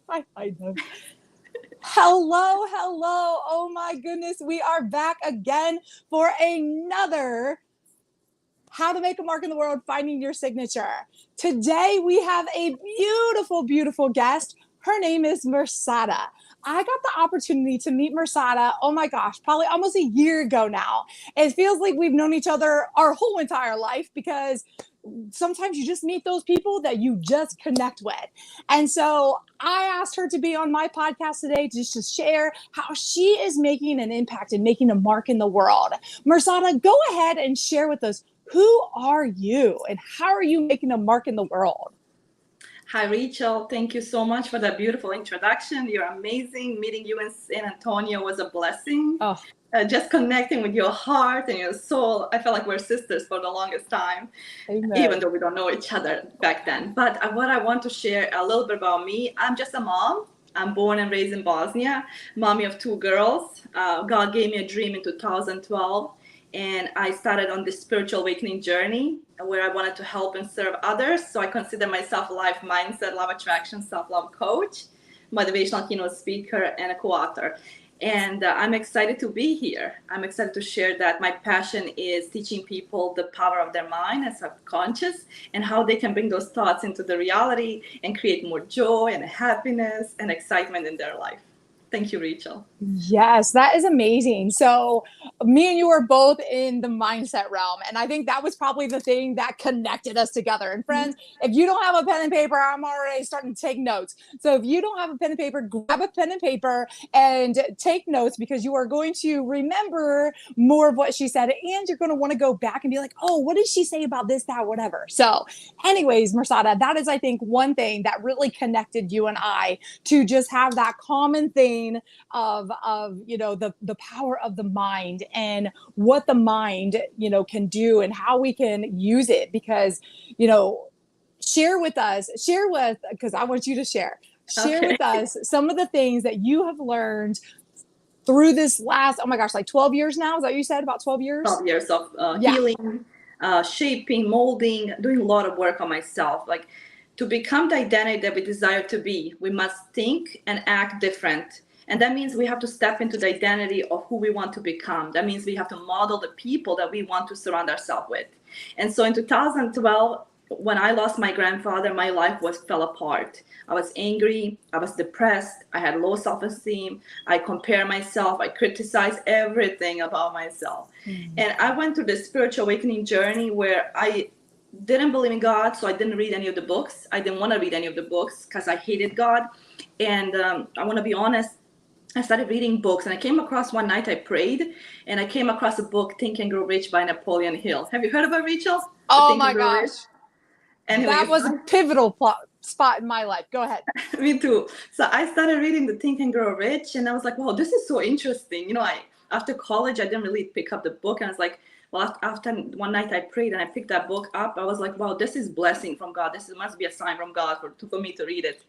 I hide them. Hello, hello. Oh my goodness. We are back again for another How to Make a Mark in the World, Finding Your Signature. Today we have a beautiful, beautiful guest. Her name is Mirsada. I got the opportunity to meet Mirsada, oh my gosh, probably almost a year ago now. It feels like we've known each other our whole entire life because sometimes you just meet those people that you just connect with. And so I asked her to be on my podcast today just to share how she is making an impact and making a mark in the world. Mirsada, go ahead and share with us, who are you and how are you making a mark in the world? Hi, Rachel. Thank you so much for that beautiful introduction. You're amazing. Meeting you in San Antonio was a blessing. Oh. Just connecting with your heart and your soul. I felt like we're sisters for the longest time, Amen. Even though we don't know each other back then. But what I want to share a little bit about me, I'm just a mom. I'm born and raised in Bosnia, mommy of 2 girls. God gave me a dream in 2012. And I started on this spiritual awakening journey where I wanted to help and serve others. So I consider myself a life mindset, love attraction, self-love coach, motivational keynote speaker, and a co-author. And I'm excited to be here. I'm excited to share that my passion is teaching people the power of their mind and subconscious and how they can bring those thoughts into the reality and create more joy and happiness and excitement in their life. Thank you, Rachel. Yes, that is amazing. So me and you are both in the mindset realm. And I think that was probably the thing that connected us together. And friends, if you don't have a pen and paper, I'm already starting to take notes. So if you don't have a pen and paper, grab a pen and paper and take notes because you are going to remember more of what she said. And you're going to want to go back and be like, oh, what did she say about this, that, whatever. So anyways, Mirsada, that is, I think, one thing that really connected you and I to just have that common thing of you know the power of the mind and what the mind can do and how we can use it, because share with because I want you to share with us some of the things that you have learned through this last, oh my gosh, like 12 years now. Is that what you said? About 12 years? 12 years of healing, shaping, molding, doing a lot of work on myself. Like, to become the identity that we desire to be, we must think and act different. And that means we have to step into the identity of who we want to become. That means we have to model the people that we want to surround ourselves with. And so in 2012, when I lost my grandfather, my life fell apart. I was angry, I was depressed, I had low self-esteem, I compared myself, I criticized everything about myself. Mm-hmm. And I went through this spiritual awakening journey where I didn't believe in God, so I didn't read any of the books. I didn't want to read any of the books because I hated God. And I want to be honest, I started reading books, and I came across one night I prayed, and I came across a book, Think and Grow Rich by Napoleon Hill. Have you heard about Rachel? Oh my gosh. Anyways, that was a pivotal spot in my life. Go ahead. Me too. So I started reading the Think and Grow Rich, and I was like, wow, this is so interesting. After college, I didn't really pick up the book, and I was like, well, after one night I prayed and I picked that book up, I was like, wow, this is blessing from God. Must be a sign from God for me to read it.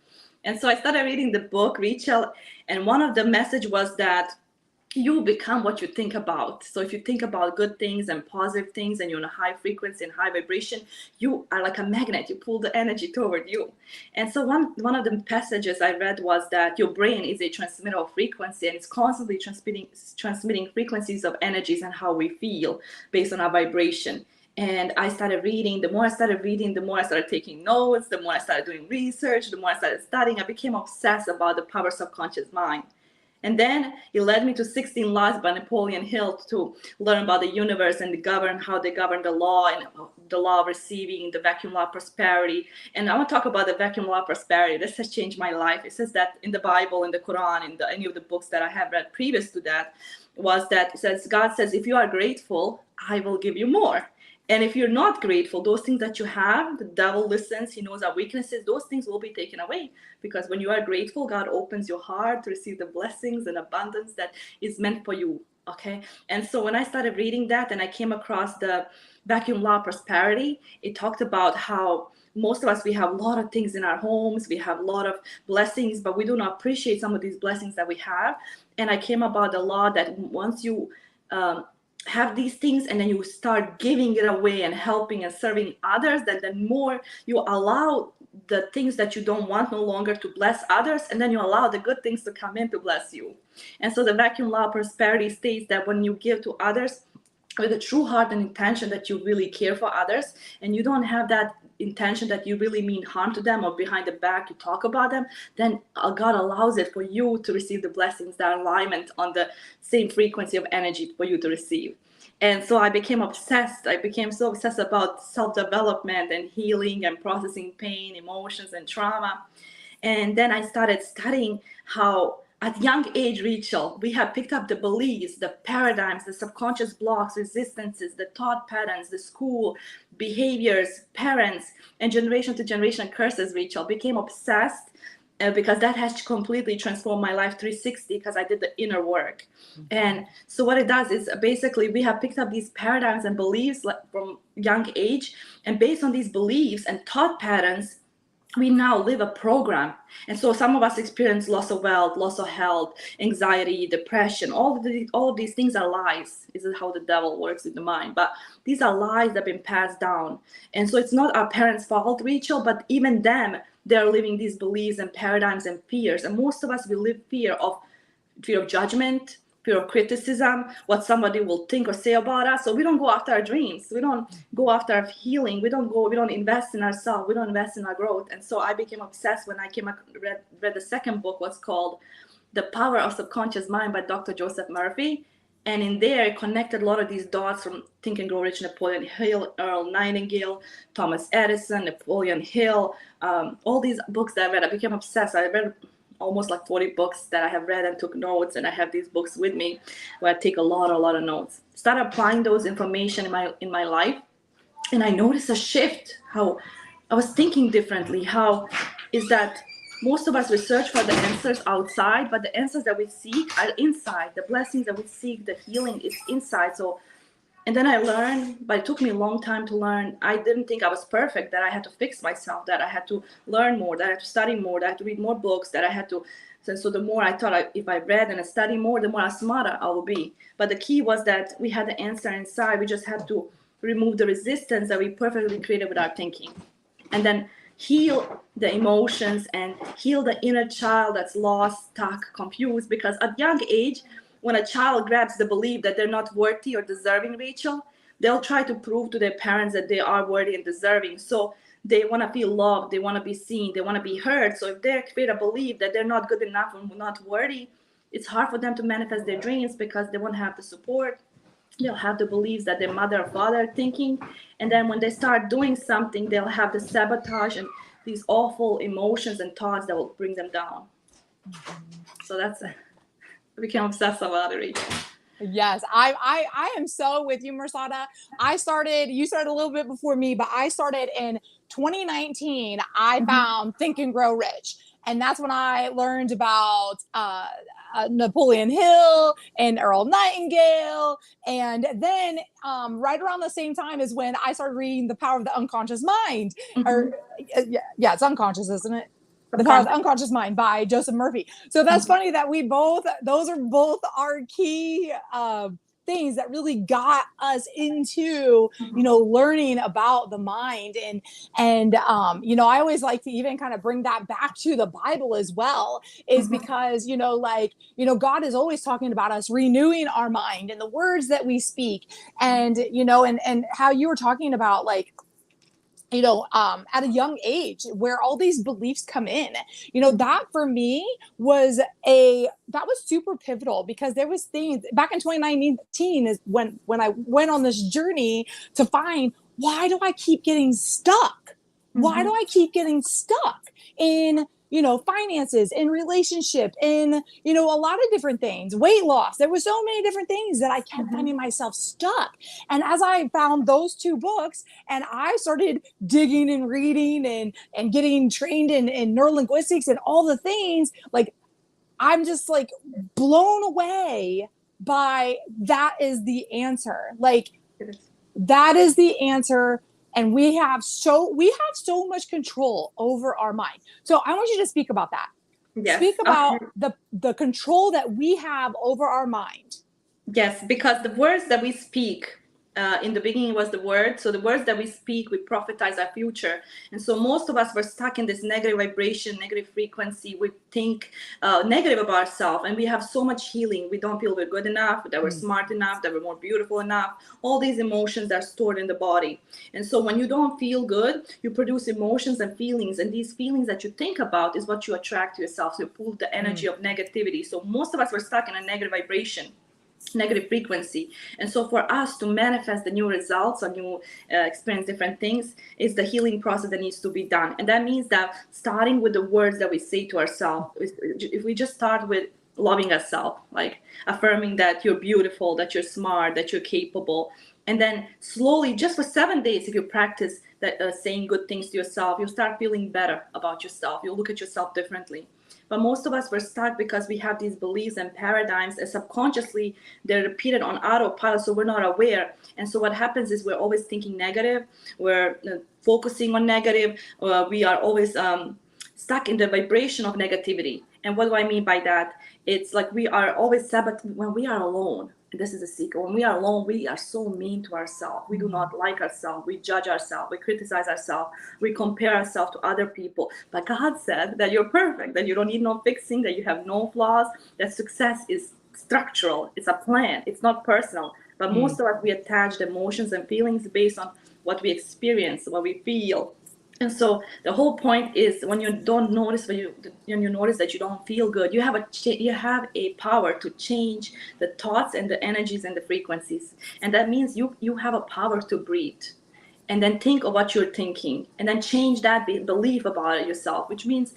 And so I started reading the book, Rachel, and one of the message was that you become what you think about. So if you think about good things and positive things and you're on a high frequency and high vibration, you are like a magnet. You pull the energy toward you. And so one of the passages I read was that your brain is a transmitter of frequency, and it's constantly transmitting frequencies of energies and how we feel based on our vibration. And I started reading. The more I started reading, the more I started taking notes, the more I started doing research, the more I started studying. I became obsessed about the power of subconscious mind. And then it led me to 16 Laws by Napoleon Hill to learn about the universe and how they govern the law, and the law of receiving, the vacuum law of prosperity. And I want to talk about the vacuum law of prosperity. This has changed my life. It says that in the Bible, in the Quran, in any of the books that I have read previous to that, God says, if you are grateful, I will give you more. And if you're not grateful, those things that you have, the devil listens, he knows our weaknesses, those things will be taken away. Because when you are grateful, God opens your heart to receive the blessings and abundance that is meant for you. Okay. And so when I started reading that and I came across the vacuum law of prosperity, it talked about how most of us, we have a lot of things in our homes, we have a lot of blessings, but we do not appreciate some of these blessings that we have. And I came about the law that once you have these things, and then you start giving it away and helping and serving others, then the more you allow the things that you don't want no longer to bless others, and then you allow the good things to come in to bless you. And so the vacuum law of prosperity states that when you give to others with a true heart and intention that you really care for others, and you don't have that intention that you really mean harm to them, or behind the back you talk about them, then God allows it for you to receive the blessings, that alignment on the same frequency of energy for you to receive. And so I became obsessed. I became so obsessed about self-development and healing and processing pain, emotions, and trauma. And then I started studying how at young age, Rachel, we have picked up the beliefs, the paradigms, the subconscious blocks, resistances, the thought patterns, the school behaviors, parents, and generation to generation curses, Rachel. Became obsessed because that has completely transformed my life 360, because I did the inner work. And so what it does is basically we have picked up these paradigms and beliefs from young age, and based on these beliefs and thought patterns, we now live a program. And so some of us experience loss of wealth, loss of health, anxiety, depression. All of these things are lies. This is how the devil works with the mind. But these are lies that have been passed down. And so it's not our parents' fault, Rachel, but even them, they're living these beliefs and paradigms and fears. And most of us, we live fear of judgment, fear of criticism, what somebody will think or say about us. So we don't go after our dreams. We don't go after our healing. We don't invest in ourselves. We don't invest in our growth. And so I became obsessed when I read the second book, what's called The Power of Subconscious Mind by Dr. Joseph Murphy. And in there, it connected a lot of these dots from Think and Grow Rich, Napoleon Hill, Earl Nightingale, Thomas Edison, Napoleon Hill, all these books that I read. I became obsessed. I read almost like 40 books that I have read and took notes, and I have these books with me where I take a lot of notes. Started applying those information in my life, and I noticed a shift, how I was thinking differently. How is that most of us, we search for the answers outside, but the answers that we seek are inside. The blessings that we seek, the healing is inside. So, and then I learned, but it took me a long time to learn. I didn't think I was perfect, that I had to fix myself, that I had to learn more, that I had to study more, that I had to read more books, that I had to. So the more I thought, if I read and I study more, the more smarter I will be. But the key was that we had the answer inside. We just had to remove the resistance that we perfectly created with our thinking. And then heal the emotions and heal the inner child that's lost, stuck, confused. Because at young age, when a child grabs the belief that they're not worthy or deserving, Rachel, they'll try to prove to their parents that they are worthy and deserving. So they want to feel loved, they want to be seen, they want to be heard. So if they create a belief that they're not good enough and not worthy, it's hard for them to manifest their dreams, because they won't have the support. They'll have the beliefs that their mother or father are thinking. And then when they start doing something, they'll have the sabotage and these awful emotions and thoughts that will bring them down. So that's it. I became obsessed about it, Rachel. Yes, I am so with you, Mirsada. You started a little bit before me, but I started in 2019. I found Think and Grow Rich. And that's when I learned about Napoleon Hill and Earl Nightingale. And then right around the same time is when I started reading The Power of the Unconscious Mind. Or yeah, it's unconscious, isn't it? The Power of the Unconscious Mind by Joseph Murphy. So that's funny that those are both our key things that really got us into, learning about the mind. And I always like to even kind of bring that back to the Bible as well, is because, God is always talking about us renewing our mind and the words that we speak. And, and how you were talking about, like, at a young age, where all these beliefs come in, that for me was super pivotal, because there was things back in 2019 is when I went on this journey to find, why do I keep getting stuck? Why do I keep getting stuck in, finances, in relationship, in, a lot of different things, weight loss. There were so many different things that I kept finding myself stuck. And as I found those two books and I started digging and reading and getting trained in neurolinguistics and all the things, like, I'm just like blown away by that is the answer. Like, that is the answer. And we have so much control over our mind. So I want you to speak about that. Yes. Speak about the control that we have over our mind. Yes, because the words that we speak, in the beginning was the word. So the words that we speak, we prophesize our future. And so most of us were stuck in this negative vibration, negative frequency. We think negative about ourselves, and we have so much healing. We don't feel we're good enough, that we're smart enough, that we're more beautiful enough. All these emotions are stored in the body. And so when you don't feel good, you produce emotions and feelings. And these feelings that you think about is what you attract to yourself. So you pull the energy of negativity. So most of us were stuck in a negative vibration, negative frequency. And so for us to manifest the new results or new experience different things is the healing process that needs to be done. And that means that starting with the words that we say to ourselves, if we just start with loving ourselves, like affirming that you're beautiful, that you're smart, that you're capable, and then slowly, just for 7 days, if you practice that, saying good things to yourself, you'll start feeling better about yourself. You'll look at yourself differently. But most of us were stuck because we have these beliefs and paradigms, and subconsciously they're repeated on autopilot, so we're not aware. And so what happens is we're always thinking negative, we're focusing on negative, we are always stuck in the vibration of negativity. And what do I mean by that? It's like we are always sabotaging when we are alone. This is a secret. When we are alone, we are so mean to ourselves. We do not like ourselves. We judge ourselves. We criticize ourselves. We compare ourselves to other people. But God said that you're perfect, that you don't need no fixing, that you have no flaws, that success is structural. It's a plan. It's not personal. But most of us, we attach emotions and feelings based on what we experience, what we feel. And so the whole point is, when you don't notice, when you notice that you don't feel good, you have a power to change the thoughts and the energies and the frequencies. And that means you have a power to breathe, and then think of what you're thinking, and then change that belief about it yourself, which means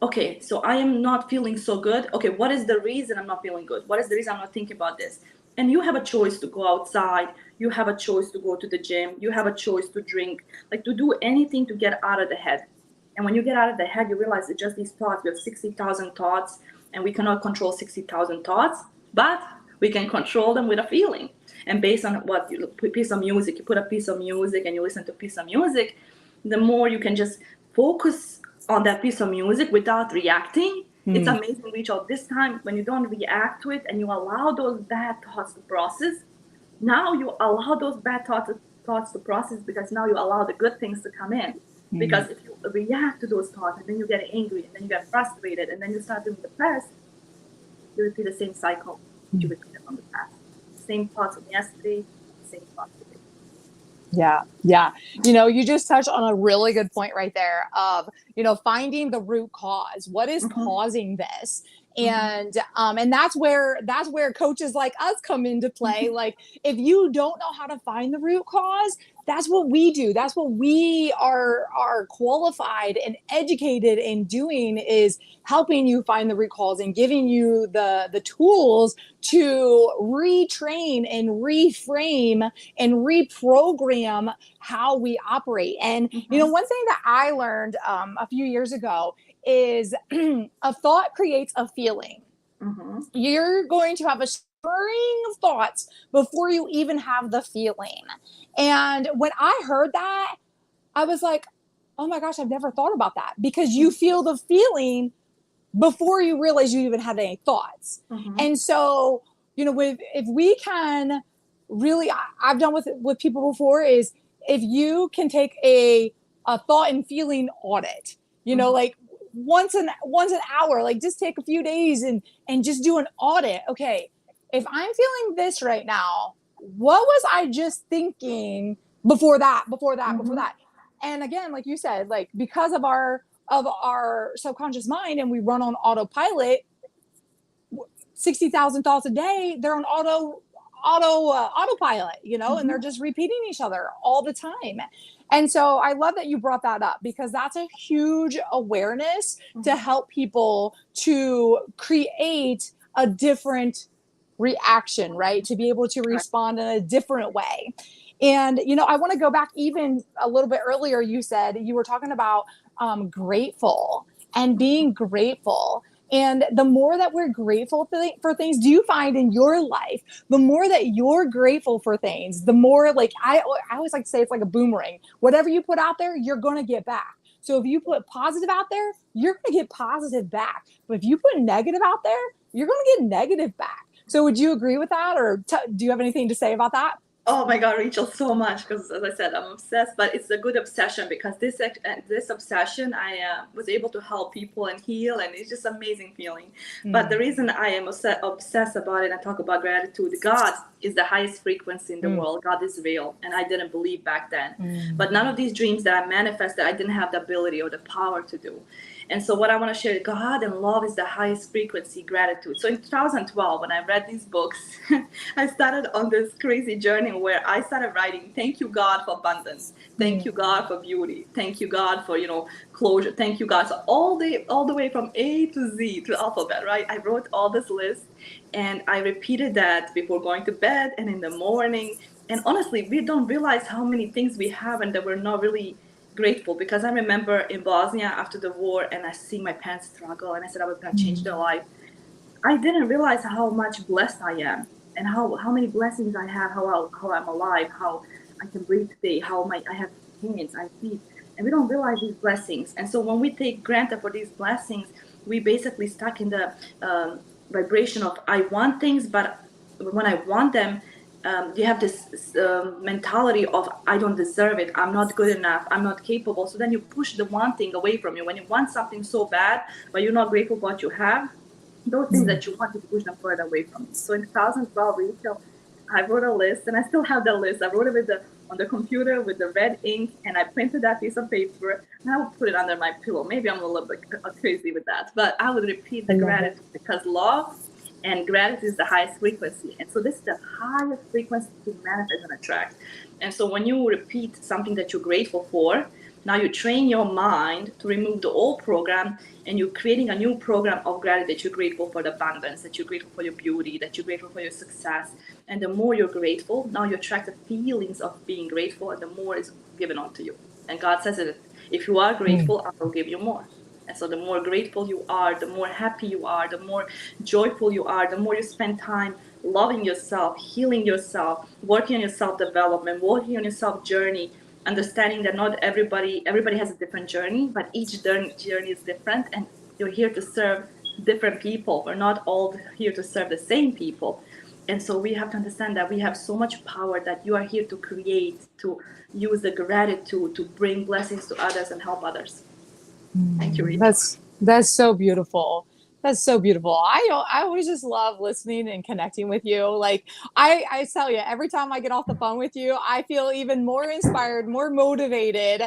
okay, so I am not feeling so good. Okay, what is the reason I'm not feeling good? What is the reason I'm not thinking about this? And you have a choice to go outside. You have a choice to go to the gym. You have a choice to drink, like to do anything to get out of the head. And when you get out of the head, you realize it's just these thoughts. We have 60,000 thoughts, and we cannot control 60,000 thoughts, but we can control them with a feeling. And based on what you piece of music, you put a piece of music and you listen to a piece of music, the more you can just focus on that piece of music without reacting. It's amazing, Rachel. This time, when you don't react to it and you allow those bad thoughts to process, now you allow those bad thoughts to process, because now you allow the good things to come in. Because if you react to those thoughts and then you get angry and then you get frustrated and then you start being depressed, you repeat the same cycle that you repeated from the past. Same thoughts from yesterday, same thoughts today. Yeah. Yeah. You just touched on a really good point right there of, finding the root cause. What is causing this? And that's where coaches like us come into play. Like, if you don't know how to find the root cause, that's what we do. That's what we are qualified and educated in doing, is helping you find the root cause and giving you the tools to retrain and reframe and reprogram how we operate. And one thing that I learned a few years ago is a thought creates a feeling. You're going to have a string of thoughts before you even have the feeling. And when I heard that, I was like, oh my gosh, I've never thought about that, because you feel the feeling before you realize you even had any thoughts. And so, if we can really, I've done with people before, is if you can take a thought and feeling audit, like once an hour, like just take a few days and just do an audit. Okay, if I'm feeling this right now, what was I just thinking before that? And again, like you said, like, because of our subconscious mind, and we run on autopilot, 60,000 thoughts a day, they're on autopilot, and they're just repeating each other all the time. And so I love that you brought that up, because that's a huge awareness to help people to create a different reaction, right? To be able to respond in a different way. And, I want to go back even a little bit earlier. You said you were talking about grateful and being grateful. And the more that we're grateful for things, do you find in your life, the more that you're grateful for things, the more, like, I always like to say, it's like a boomerang. Whatever you put out there, you're going to get back. So if you put positive out there, you're going to get positive back. But if you put negative out there, you're going to get negative back. So would you agree with that, or do you have anything to say about that? Oh my God, Rachel, so much, because as I said, I'm obsessed, but it's a good obsession, because this obsession, I was able to help people and heal, and it's just amazing feeling. But the reason I am obsessed about it and talk about gratitude, God is the highest frequency in the world. God is real, and I didn't believe back then. But none of these dreams that I manifested, I didn't have the ability or the power to do. And so what I want to share, God and love is the highest frequency, gratitude. So in 2012, when I read these books, I started on this crazy journey where I started writing, thank you, God, for abundance. Thank you, God, for beauty. Thank you, God, for, closure. Thank you, God. So all the way from A to Z to alphabet, right? I wrote all this list, and I repeated that before going to bed and in the morning. And honestly, we don't realize how many things we have and that we're not really grateful, because I remember in Bosnia after the war, and I see my parents struggle, and I said I was going to change their life. I didn't realize how much blessed I am, and how many blessings I have, how I'm alive, how I can breathe today, how I have hands, I feet, and we don't realize these blessings. And so when we take granted for these blessings, we basically stuck in the vibration of I want things, but when I want them, you have this mentality of I don't deserve it, I'm not good enough, I'm not capable. So then you push the one thing away from you. When you want something so bad, but you're not grateful for what you have, those things that you want to push them further away from you. So in 2012, Rachel, I wrote a list, and I still have the list. I wrote it on the computer with the red ink, and I printed that piece of paper, and I would put it under my pillow. Maybe I'm a little bit crazy with that, but I would repeat the gratitude, because love and gratitude is the highest frequency. And so this is the highest frequency to manifest and attract. And so when you repeat something that you're grateful for, now you train your mind to remove the old program, and you're creating a new program of gratitude, that you're grateful for the abundance, that you're grateful for your beauty, that you're grateful for your success. And the more you're grateful, now you attract the feelings of being grateful, and the more is given onto you. And God says that if you are grateful, I will give you more. And so the more grateful you are, the more happy you are, the more joyful you are, the more you spend time loving yourself, healing yourself, working on your self-development, working on your self-journey, understanding that not everybody has a different journey, but each journey is different, and you're here to serve different people. We're not all here to serve the same people. And so we have to understand that we have so much power, that you are here to create, to use the gratitude to bring blessings to others and help others. Thank you, Rita. That's so beautiful. That's so beautiful. I always just love listening and connecting with you. Like I tell you, every time I get off the phone with you, I feel even more inspired, more motivated,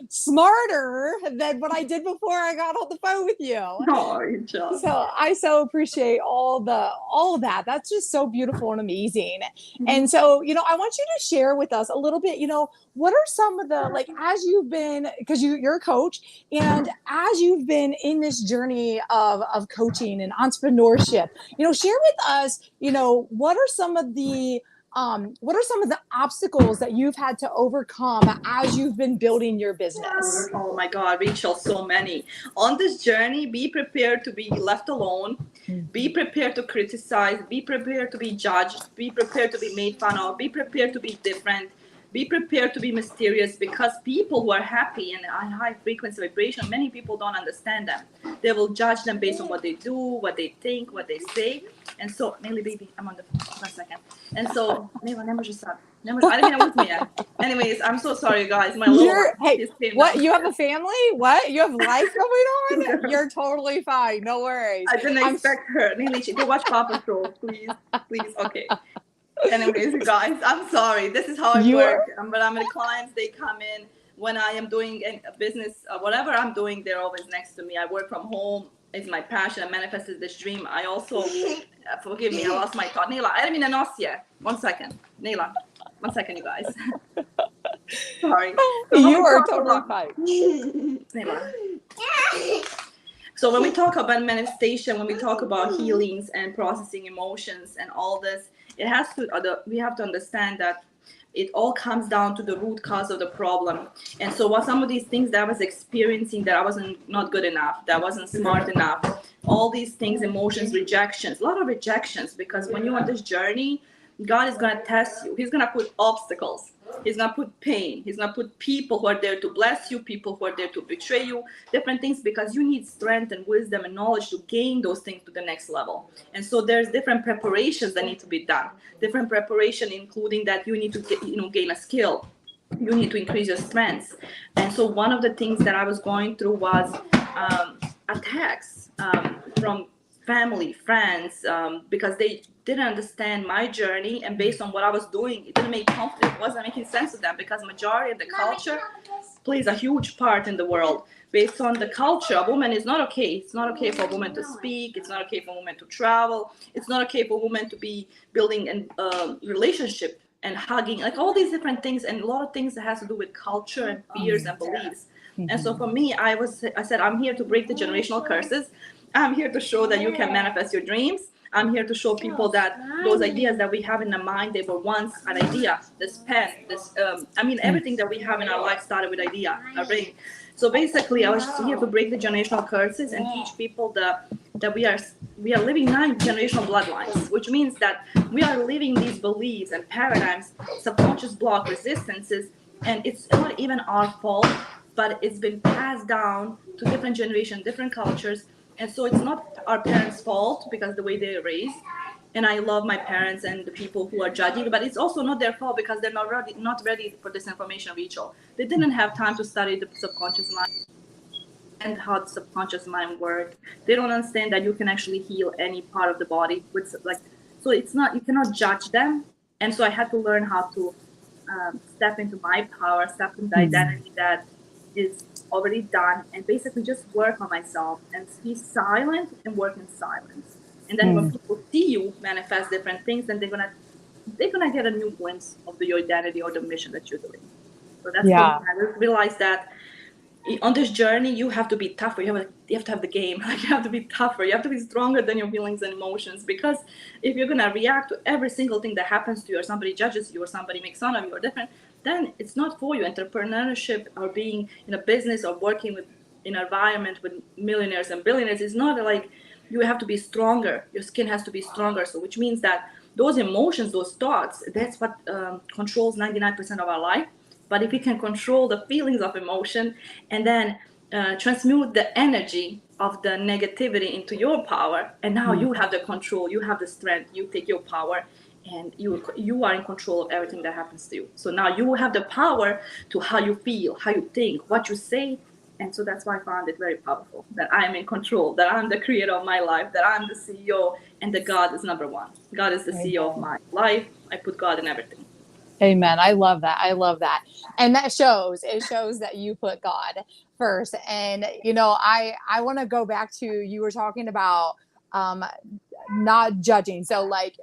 smarter than what I did before I got off the phone with you. Oh, Rachel. So I so appreciate all of that. That's just so beautiful and amazing. And so, I want you to share with us a little bit, what are some of the, like, as you've been, because you're a coach, and as you've been in this journey of coaching and entrepreneurship, share with us, what are some of the obstacles that you've had to overcome as you've been building your business? Oh my God, Rachel, so many. On this journey, be prepared to be left alone. Be prepared to criticize. Be prepared to be judged. Be prepared to be made fun of. Be prepared to be different. Be prepared to be mysterious, because people who are happy and on high frequency vibration, many people don't understand them. They will judge them based on what they do, what they think, what they say. And so, Nelly, baby, I'm on the phone. 1 second. And so, I didn't mean with me yet. Anyways, I'm so sorry, guys. My little what? You have a family? What? You have life going on? You're totally fine. No worries. I didn't expect her. Nelly, go watch Paw Patrol, please. Please. Okay. Anyways, you guys, I'm sorry. This is how I work. But I'm the clients, they come in when I am doing a business, whatever I'm doing, they're always next to me. I work from home. It's my passion. I manifested this dream. I also, forgive me, I lost my thought. Nela, I didn't mean to yet. 1 second. Nela, 1 second, you guys. Sorry. So you are totally fine. Nela. So when we talk about manifestation, when we talk about healings and processing emotions and all this, we have to understand that it all comes down to the root cause of the problem. And so what some of these things that I was experiencing, that I wasn't not good enough, that I wasn't smart enough, all these things, emotions, rejections, a lot of rejections, because when you're on this journey, God is going to test you. He's going to put obstacles. He's going to put pain. He's going to put people who are there to bless you, people who are there to betray you, different things, because you need strength and wisdom and knowledge to gain those things to the next level. And so there's different preparations that need to be done. Different preparation, including that you need to get, gain a skill. You need to increase your strengths. And so one of the things that I was going through was attacks from family, friends, because they didn't understand my journey, and based on what I was doing, it didn't make conflict. It wasn't making sense to them, because majority of the culture plays a huge part in the world. Based on the culture, a woman is not okay. It's not okay for a woman to speak. It's not okay for a woman to travel. It's not okay for a woman to be building a relationship and hugging, like all these different things, and a lot of things that has to do with culture and fears and beliefs. And so for me, I said, I'm here to break the generational curses. I'm here to show that you can manifest your dreams. I'm here to show people that those ideas that we have in the mind, they were once an idea. This pen, everything that we have in our life started with idea, a ring. So basically, I was here to break the generational curses and teach people that we are living 9 generational bloodlines, which means that we are living these beliefs and paradigms, subconscious block resistances, and it's not even our fault, but it's been passed down to different generations, different cultures. And so it's not our parents' fault because the way they are raised. And I love my parents and the people who are judging, but it's also not their fault because they're not ready for this information, Rachel. They didn't have time to study the subconscious mind and how the subconscious mind works. They don't understand that you can actually heal any part of the body with so it's not, you cannot judge them. And so I had to learn how to step into my power, step into the identity that is already done, and basically just work on myself and be silent and work in silence. And then when people see you manifest different things, then they're gonna get a new glimpse of your identity or the mission that you're doing. So that's what I realized, that on this journey you have to be tougher. You have to have the game. Like, you have to be tougher. You have to be stronger than your feelings and emotions, because if you're gonna react to every single thing that happens to you, or somebody judges you, or somebody makes fun of you, or different, then it's not for you. Entrepreneurship, or being in a business, or working in an environment with millionaires and billionaires, is not like you have to be stronger. Your skin has to be stronger. So which means that those emotions, those thoughts, that's what controls 99% of our life. But if we can control the feelings of emotion and then transmute the energy of the negativity into your power, and now you have the control, you have the strength, you take your power, and you are in control of everything that happens to you. So now you have the power to how you feel, how you think, what you say. And so that's why I found it very powerful, that I am in control, that I'm the creator of my life, that I'm the CEO, and that God is number one. God is the CEO of my life. I put God in everything. Amen. I love that. I love that. And it shows that you put God first. And, I want to go back to, you were talking about not judging. So like,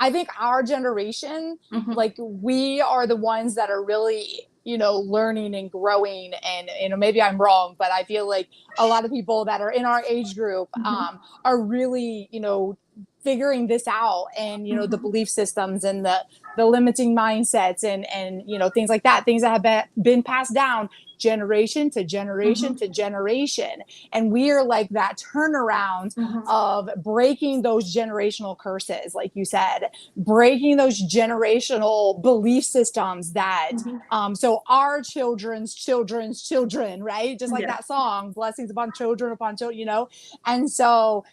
I think our generation, like, we are the ones that are really, learning and growing. And, maybe I'm wrong, but I feel like a lot of people that are in our age group are really, figuring this out, and, the belief systems and the limiting mindsets and, things like that, things that have been passed down generation to generation to generation. And we are like that turnaround of breaking those generational curses, like you said, breaking those generational belief systems that, so our children's children, right? Just like that song, blessings upon children, and so,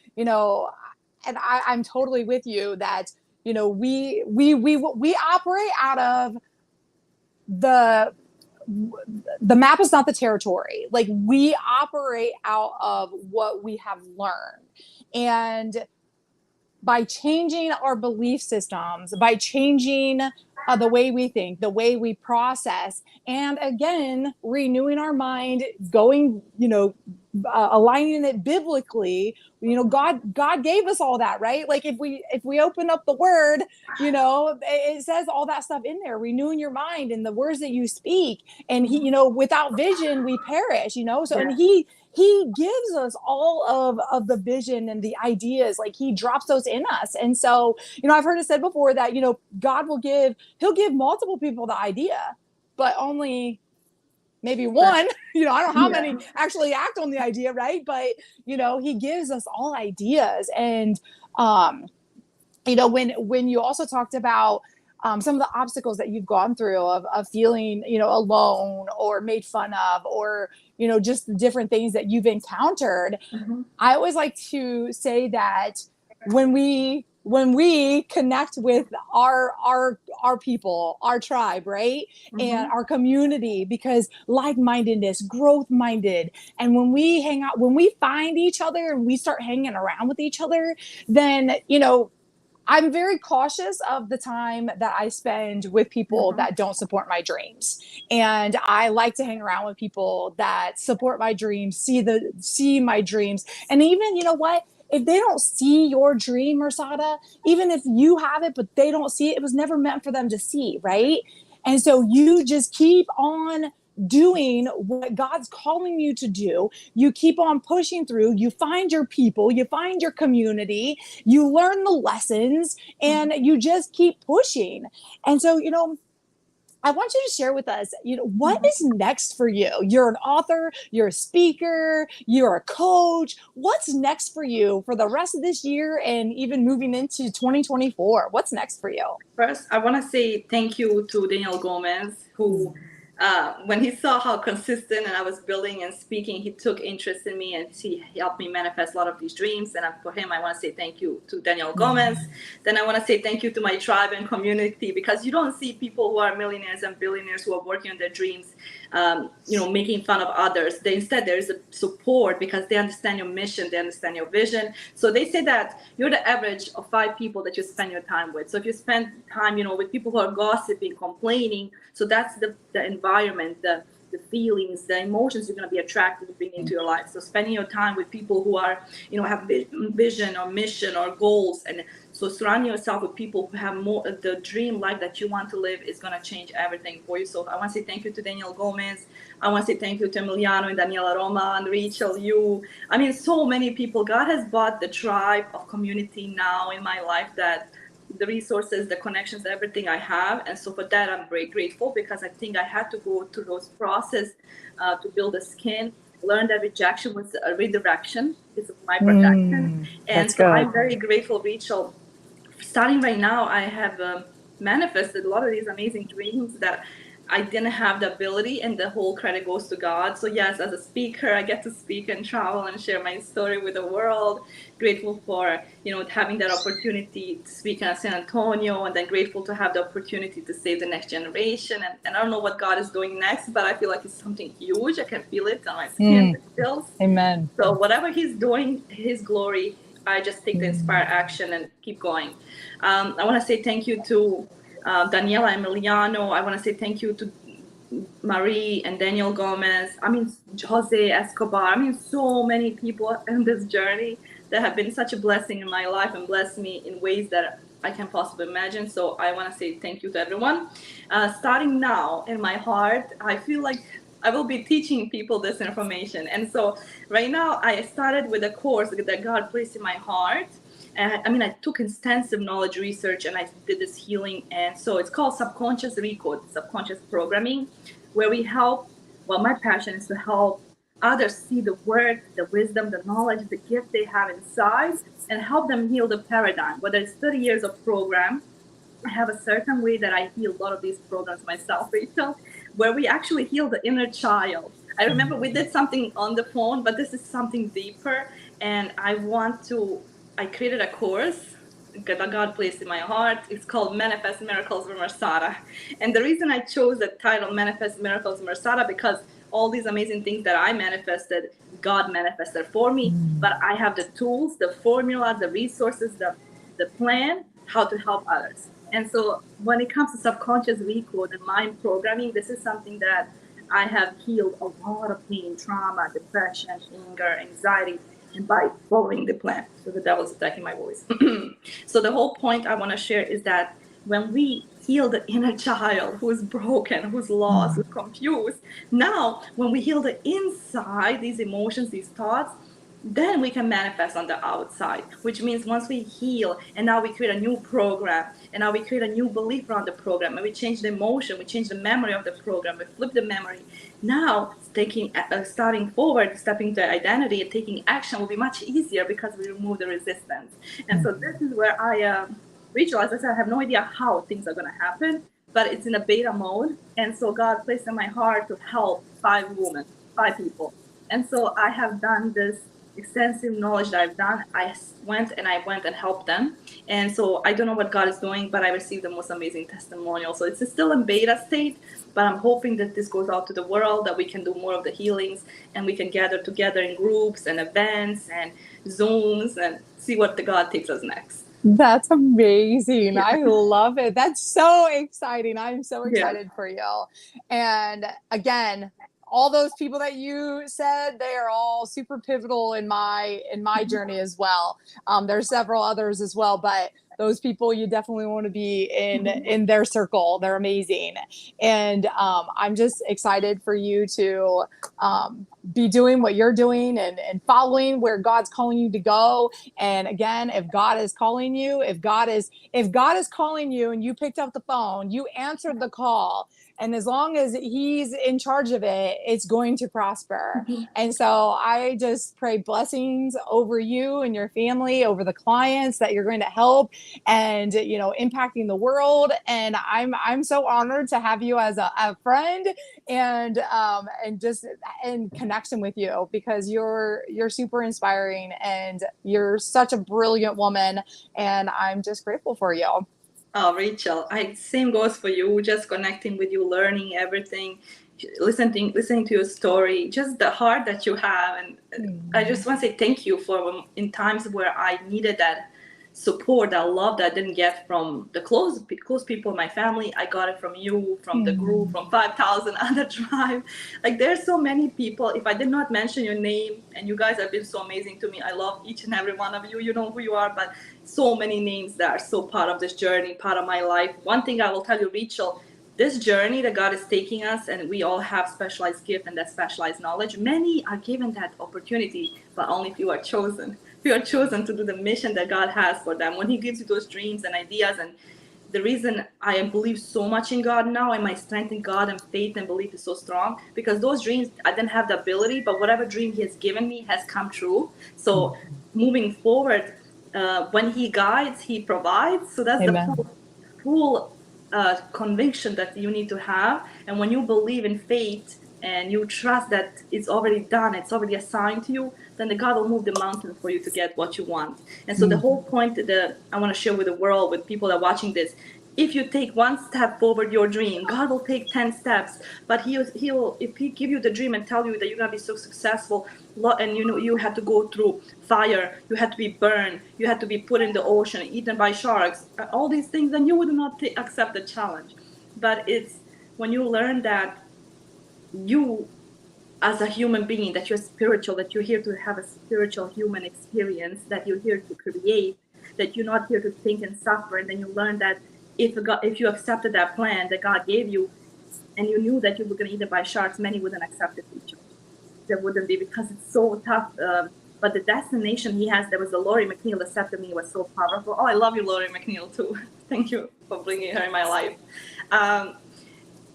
and I'm totally with you that, we operate out of the map is not the territory. Like, we operate out of what we have learned. And by changing our belief systems, by changing the way we think, the way we process, and again, renewing our mind, going, aligning it biblically, God gave us all that, right? Like, if we open up the word, it says all that stuff in there, renewing your mind and the words that you speak. And he, without vision, we perish, so, and he gives us all of the vision and the ideas, like he drops those in us. And so, I've heard it said before that, God he'll give multiple people the idea, but only maybe one, I don't know how many actually act on the idea, right? But, he gives us all ideas. And, when you also talked about some of the obstacles that you've gone through of feeling, alone or made fun of, or, just the different things that you've encountered. Mhm. I always like to say that when we connect with our people, our tribe, right? And Mhm. our community, because like-mindedness, growth-minded, and when we hang out, when we find each other and we start hanging around with each other, then I'm very cautious of the time that I spend with people Mhm. that don't support my dreams. And I like to hang around with people that support my dreams, see my dreams. And even, you know what? If they don't see your dream, Mirsada, even if you have it, but they don't see it, it was never meant for them to see, right? And so you just keep on doing what God's calling you to do. You keep on pushing through. You find your people, you find your community, you learn the lessons, and Mhm. you just keep pushing. And so, I want you to share with us, what Mhm. is next for you? You're an author, you're a speaker, you're a coach. What's next for you for the rest of this year and even moving into 2024? What's next for you? First, I want to say thank you to Daniel Gomez, who, when he saw how consistent and I was building and speaking, he took interest in me and he helped me manifest a lot of these dreams. And for him, I want to say thank you to Daniel Gomez. Then I want to say thank you to my tribe and community, because you don't see people who are millionaires and billionaires who are working on their dreams, making fun of others. Instead, there is a support because they understand your mission, they understand your vision. So they say that you're the average of 5 people that you spend your time with. So if you spend time, with people who are gossiping, complaining, so that's the environment, the feelings, the emotions you're going to be attracted to bring into your life. So spending your time with people who are, have vision or mission or goals. And so surrounding yourself with people who have more of the dream life that you want to live is going to change everything for you. So I want to say thank you to Daniel Gomez. I want to say thank you to Emiliano and Daniela Roma and Rachel, you. I mean, so many people. God has brought the tribe of community now in my life, that the resources, the connections, everything I have. And so for that, I'm very grateful, because I think I had to go through those process to build a skin, learn that rejection was a redirection. It's my protection. And That's so good. I'm very grateful, Rachel. Starting right now, I have manifested a lot of these amazing dreams that I didn't have the ability, and the whole credit goes to God. So yes, as a speaker, I get to speak and travel and share my story with the world. Grateful for having that opportunity to speak in San Antonio, and then grateful to have the opportunity to save the next generation. And I don't know what God is doing next, but I feel like it's something huge. I can feel it on my skin, the chills. Amen. So whatever He's doing, His glory, I just take the inspired action and keep going. I want to say thank you to Daniela Emiliano. I want to say thank you to Marie and Daniel Gomez. I mean, Jose Escobar. I mean, so many people in this journey that have been such a blessing in my life and blessed me in ways that I can possibly imagine. So I want to say thank you to everyone. Starting now in my heart, I feel like I will be teaching people this information. And so right now, I started with a course that God placed in my heart. And I mean, I took extensive knowledge research and I did this healing. And so it's called Subconscious Recode, Subconscious Programming, where we help. Well, my passion is to help others see the work, the wisdom, the knowledge, the gift they have inside, and help them heal the paradigm. Whether it's 30 years of program, I have a certain way that I heal a lot of these programs myself, Rachel, where we actually heal the inner child. I remember we did something on the phone, but this is something deeper. And I created a course that God placed in my heart. It's called Manifest Miracles with Mirsada. And the reason I chose the title Manifest Miracles with Mirsada, because all these amazing things that I manifested, God manifested for me. But I have the tools, the formula, the resources, the plan, how to help others. And so when it comes to subconscious recode and mind programming, this is something that I have healed a lot of pain, trauma, depression, anger, anxiety, and by following the plan. So the devil's attacking my voice. So the whole point I want to share is that when we heal the inner child who's broken, who's lost, who's confused, now when we heal the inside, these emotions, these thoughts, then we can manifest on the outside, which means once we heal and now we create a new program and now we create a new belief around the program and we change the emotion, we change the memory of the program, we flip the memory. Now starting forward, stepping to identity and taking action will be much easier because we remove the resistance. And so this is where I am. Rachel, as I said, I have no idea how things are going to happen, but it's in a beta mode. And so God placed in my heart to help 5 women, 5 people. And so I have done this extensive knowledge that I've done. I went and helped them. And so I don't know what God is doing, but I received the most amazing testimonial. So it's still in beta state, but I'm hoping that this goes out to the world, that we can do more of the healings and we can gather together in groups and events and Zooms and see what the God takes us next. That's amazing. Yeah. I love it. That's so exciting. I'm so Yeah. excited for you. And again, all those people that you said, they are all super pivotal in my journey as well. There's several others as well, but those people you definitely want to be in their circle. They're amazing. And I'm just excited for you to be doing what you're doing and following where God's calling you to go. And again, if God is calling you, if God is calling you and you picked up the phone, you answered the call, and as long as he's in charge of it, it's going to prosper. And so I just pray blessings over you and your family, over the clients that you're going to help, and impacting the world. And I'm so honored to have you as a friend, and just in connection with you, because you're super inspiring and you're such a brilliant woman, and I'm just grateful for you. Oh, Rachel, same goes for you. Just connecting with you, learning everything, listening to your story, just the heart that you have, and I just want to say thank you for in times where I needed that support, that love that I didn't get from the close people in my family. I got it from you, from the group, from 5,000 other tribe. Like there's so many people. If I did not mention your name, and you guys have been so amazing to me, I love each and every one of you. You know who you are, but so many names that are so part of this journey, part of my life. One thing I will tell you, Rachel, this journey that God is taking us, and we all have specialized gift and that specialized knowledge. Many are given that opportunity, but only few are chosen. Few are chosen to do the mission that God has for them. When He gives you those dreams and ideas, and the reason I believe so much in God now, and my strength in God and faith and belief is so strong, because those dreams, I didn't have the ability, but whatever dream He has given me has come true. So moving forward, when He guides, He provides. So that's Amen. the full conviction that you need to have. And when you believe in faith and you trust that it's already done, it's already assigned to you, then the God will move the mountain for you to get what you want. And so the whole point that I want to share with the world, with people that are watching this, if you take one step forward your dream, God will take 10 steps. But he'll if He give you the dream and tell you that you're gonna be so successful, and you had to go through fire, you had to be burned, you had to be put in the ocean, eaten by sharks, all these things, then you would not accept the challenge. But it's when you learn that you, as a human being, that you're spiritual, that you're here to have a spiritual human experience, that you're here to create, that you're not here to think and suffer, and then you learn that if you accepted that plan that God gave you, and you knew that you were going to eat it by sharks, many wouldn't accept it with you. There wouldn't be, because it's so tough. But the destination He has, there was the Lori McNeil that said to me, was so powerful. Oh, I love you, Lori McNeil, too. Thank you for bringing her in my life.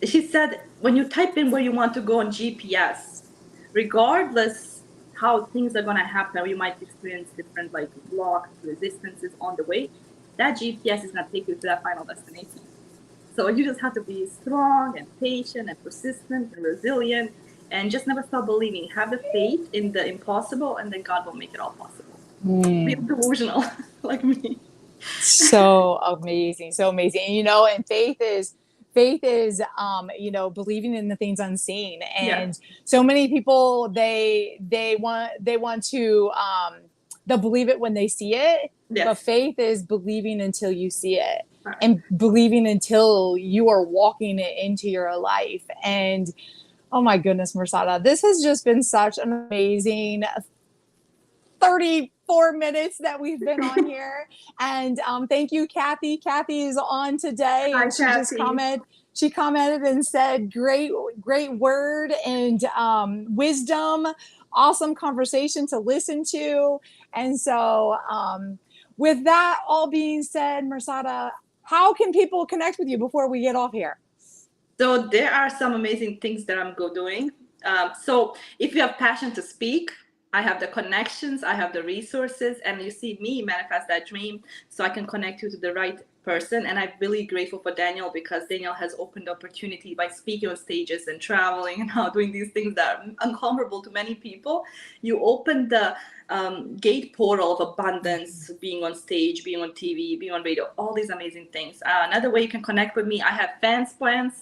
She said, when you type in where you want to go on GPS, regardless how things are going to happen, you might experience different like blocks, resistances on the way, that GPS is going to take you to that final destination. So you just have to be strong and patient and persistent and resilient, and just never stop believing. Have the faith in the impossible, and then God will make it all possible. Be delusional like me. So amazing, so amazing. And faith is believing in the things unseen. And so many people, they want to they'll believe it when they see it. But faith is believing until you see it, and believing until you are walking it into your life. And oh my goodness, Mirsada, this has just been such an amazing 34 minutes that we've been on here. And thank you, Kathy. Kathy is on today, and Hi, Kathy. She commented and said, great word and wisdom, awesome conversation to listen to. And so with that all being said, Mirsada, how can people connect with you before we get off here? So there are some amazing things that I'm doing. So if you have passion to speak, I have the connections, I have the resources, and you see me manifest that dream so I can connect you to the right person. And I'm really grateful for Daniel, because Daniel has opened opportunity by speaking on stages and traveling and now doing these things that are uncomfortable to many people. You opened the gate portal of abundance, being on stage, being on TV, being on radio, all these amazing things. Another way you can connect with me, I have fans plans,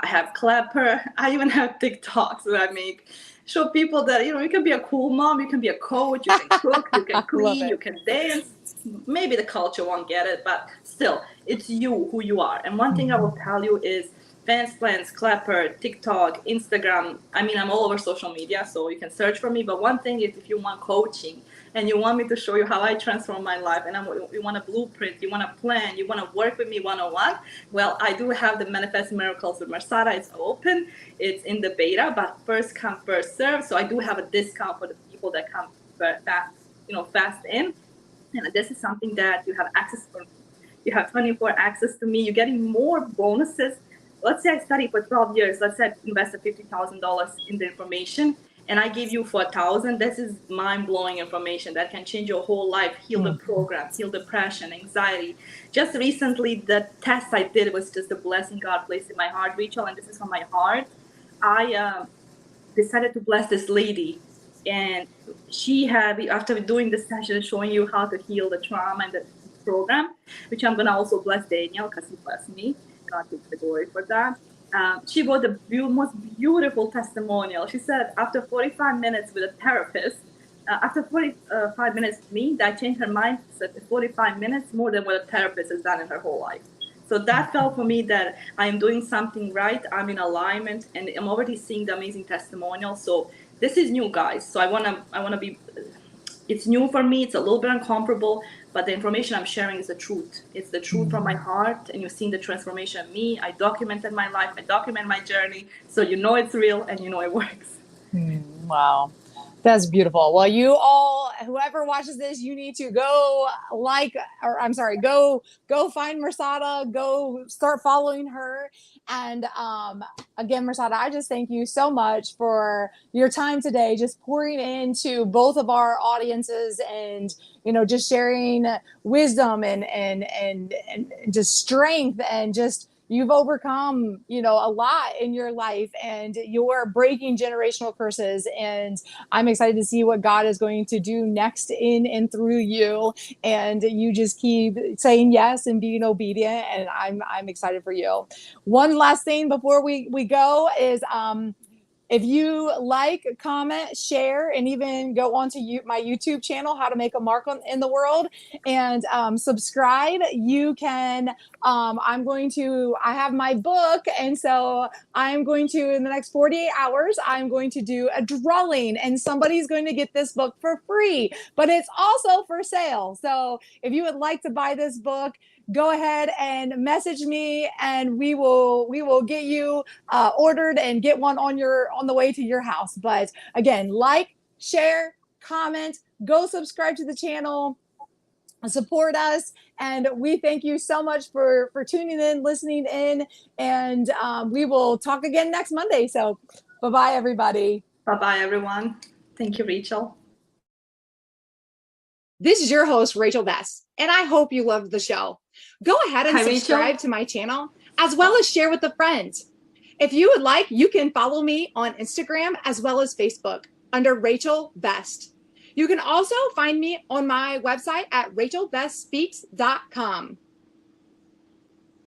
I have Clapper, I even have TikToks that I make. Show people that, you can be a cool mom, you can be a coach, you can cook, you can clean, you can dance. Maybe the culture won't get it, but still, it's you, who you are. And one thing I will tell you is fans plans, Clapper, TikTok, Instagram. I mean, I'm all over social media, so you can search for me. But one thing is, if you want coaching and you want me to show you how I transform my life, and you want a blueprint, you want a plan, you want to work with me one-on-one, well, I do have the Manifest Miracles with Mirsada. It's open, it's in the beta, but first come, first serve. So I do have a discount for the people that come fast in. And this is something that you have access for. You have 24 access to me. You're getting more bonuses. Let's say I studied for 12 years. Let's say I invested $50,000 in the information, and I give you for $1,000. This is mind-blowing information that can change your whole life, heal the program, heal depression, anxiety. Just recently, the test I did was just a blessing God placed in my heart, Rachel, and this is from my heart. I decided to bless this lady, and she had, after doing the session, showing you how to heal the trauma and the program, which I'm going to also bless Daniel, because he blessed me. God takes the glory for that. She wrote the most beautiful testimonial. She said, after 45 minutes with a therapist, after 45 minutes with me, that changed her mindset. 45 minutes more than what a therapist has done in her whole life. So that felt for me that I am doing something right. I'm in alignment, and I'm already seeing the amazing testimonial. So this is new, guys. So I wanna be. It's new for me. It's a little bit uncomfortable, but the information I'm sharing is the truth. It's the truth from my heart, and you've seen the transformation of me. I documented my life. I document my journey, so you know it's real and you know it works. Wow. That's beautiful. Well, you all, whoever watches this, you need to go go find Mirsada, go start following her. And again, Mirsada, I just thank you so much for your time today, just pouring into both of our audiences, and just sharing wisdom and just strength, and just you've overcome, a lot in your life, and you're breaking generational curses. And I'm excited to see what God is going to do next in and through you. And you just keep saying yes and being obedient. And I'm excited for you. One last thing before we go is, if you like, comment, share, and even go onto my YouTube channel, How to Make a Mark in the World, and subscribe, you can, I have my book. And so I'm going to, in the next 48 hours, I'm going to do a drawing, and somebody's going to get this book for free, but it's also for sale. So if you would like to buy this book, go ahead and message me, and we will get you ordered and get one on the way to your house. But again, like, share, comment, go subscribe to the channel, support us, and we thank you so much for tuning in, listening in, and we will talk again next Monday. So bye-bye, everybody. Bye-bye, everyone. Thank you, Rachel. This is your host, Rachel Best, and I hope you loved the show. Go ahead and subscribe to my channel, as well as share with a friend. If you would like, you can follow me on Instagram as well as Facebook under Rachel Best. You can also find me on my website at rachelbestspeaks.com.